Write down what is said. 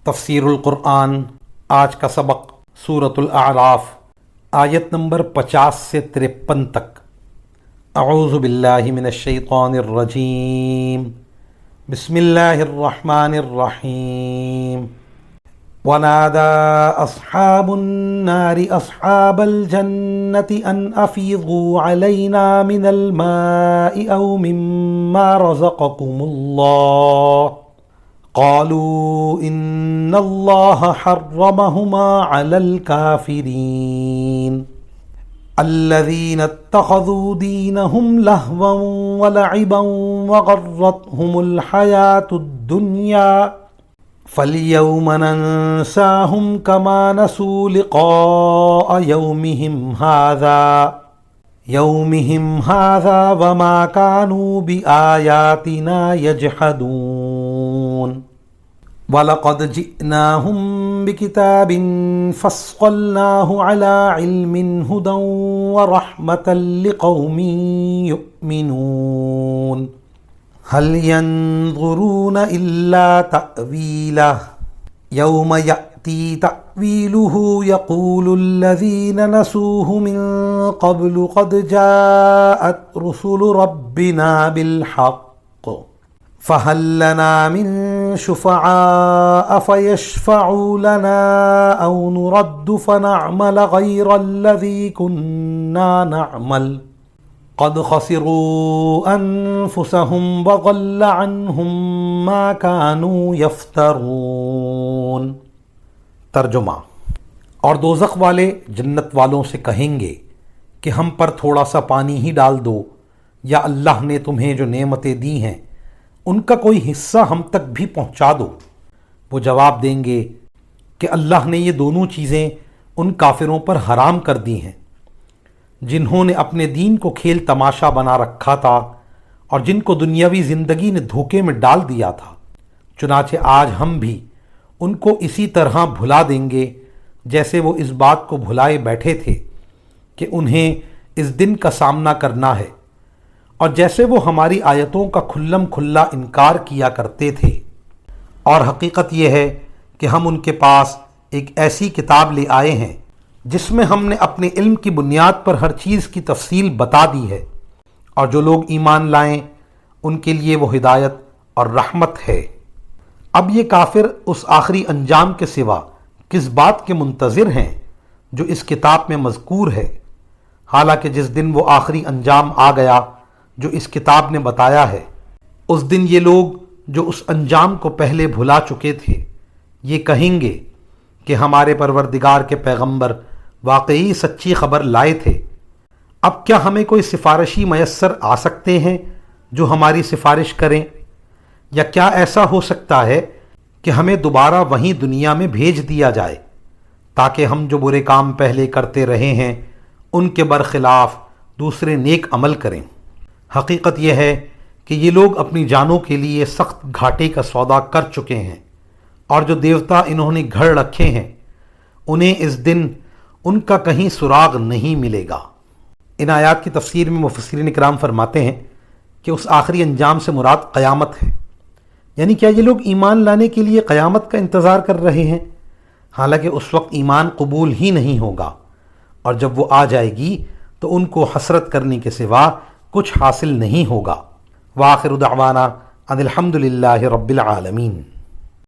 تفسیر القرآن آج کا سبق سورۃ الاعراف آیت نمبر 50 سے 53 تک۔ اعوذ باللہ من الشیطان الرجیم، بسم اللہ الرحمن الرحیم۔ ونادى أصحاب النار أصحاب الجنة أن أفيضوا علينا من الماء أو مما رزقكم الله قالوا إن الله حرمهما على الكافرين الذين اتخذوا دينهم لهوا ولعبا وغرتهم الحياة الدنيا فَالْيَوْمَ نَنْسَاهُمْ كَمَا نَسُوا لِقَاءَ يَوْمِهِمْ هَذَا وَمَا كَانُوا بِآيَاتِنَا يَجْحَدُونَ وَلَقَدْ جِئْنَاهُمْ بِكِتَابٍ فَصَّلْنَاهُ عَلَى عِلْمٍ هُدًى وَرَحْمَةً لِقَوْمٍ يُؤْمِنُونَ هل ينظرون إلا تأويله يوم يأتي تأويله يقول الذين نسوه من قبل قد جاءت رسل ربنا بالحق فهل لنا من شفعاء فيشفعوا لنا أو نرد فنعمل غير الذي كنا نعمل قد خسروا انفسهم وضل عنهم ما كانوا يفترون۔ ترجمہ۔ اور دوزخ والے جنت والوں سے کہیں گے کہ ہم پر تھوڑا سا پانی ہی ڈال دو، یا اللہ نے تمہیں جو نعمتیں دی ہیں ان کا کوئی حصہ ہم تک بھی پہنچا دو۔ وہ جواب دیں گے کہ اللہ نے یہ دونوں چیزیں ان کافروں پر حرام کر دی ہیں جنہوں نے اپنے دین کو کھیل تماشا بنا رکھا تھا اور جن کو دنیاوی زندگی نے دھوکے میں ڈال دیا تھا۔ چنانچہ آج ہم بھی ان کو اسی طرح بھلا دیں گے جیسے وہ اس بات کو بھلائے بیٹھے تھے کہ انہیں اس دن کا سامنا کرنا ہے، اور جیسے وہ ہماری آیتوں کا کھلم کھلا انکار کیا کرتے تھے۔ اور حقیقت یہ ہے کہ ہم ان کے پاس ایک ایسی کتاب لے آئے ہیں جس میں ہم نے اپنے علم کی بنیاد پر ہر چیز کی تفصیل بتا دی ہے، اور جو لوگ ایمان لائیں ان کے لیے وہ ہدایت اور رحمت ہے۔ اب یہ کافر اس آخری انجام کے سوا کس بات کے منتظر ہیں جو اس کتاب میں مذکور ہے، حالانکہ جس دن وہ آخری انجام آ گیا جو اس کتاب نے بتایا ہے، اس دن یہ لوگ جو اس انجام کو پہلے بھلا چکے تھے یہ کہیں گے کہ ہمارے پروردگار کے پیغمبر واقعی سچی خبر لائے تھے۔ اب کیا ہمیں کوئی سفارشی میسر آ سکتے ہیں جو ہماری سفارش کریں، یا کیا ایسا ہو سکتا ہے کہ ہمیں دوبارہ وہیں دنیا میں بھیج دیا جائے تاکہ ہم جو برے کام پہلے کرتے رہے ہیں ان کے برخلاف دوسرے نیک عمل کریں۔ حقیقت یہ ہے کہ یہ لوگ اپنی جانوں کے لیے سخت گھاٹے کا سودا کر چکے ہیں، اور جو دیوتا انہوں نے گھڑ رکھے ہیں انہیں اس دن ان کا کہیں سراغ نہیں ملے گا۔ ان آیات کی تفسیر میں مفسرین کرام فرماتے ہیں کہ اس آخری انجام سے مراد قیامت ہے، یعنی کیا یہ لوگ ایمان لانے کے لیے قیامت کا انتظار کر رہے ہیں، حالانکہ اس وقت ایمان قبول ہی نہیں ہوگا، اور جب وہ آ جائے گی تو ان کو حسرت کرنے کے سوا کچھ حاصل نہیں ہوگا۔ وآخر دعوانا ان الحمد للہ رب العالمین۔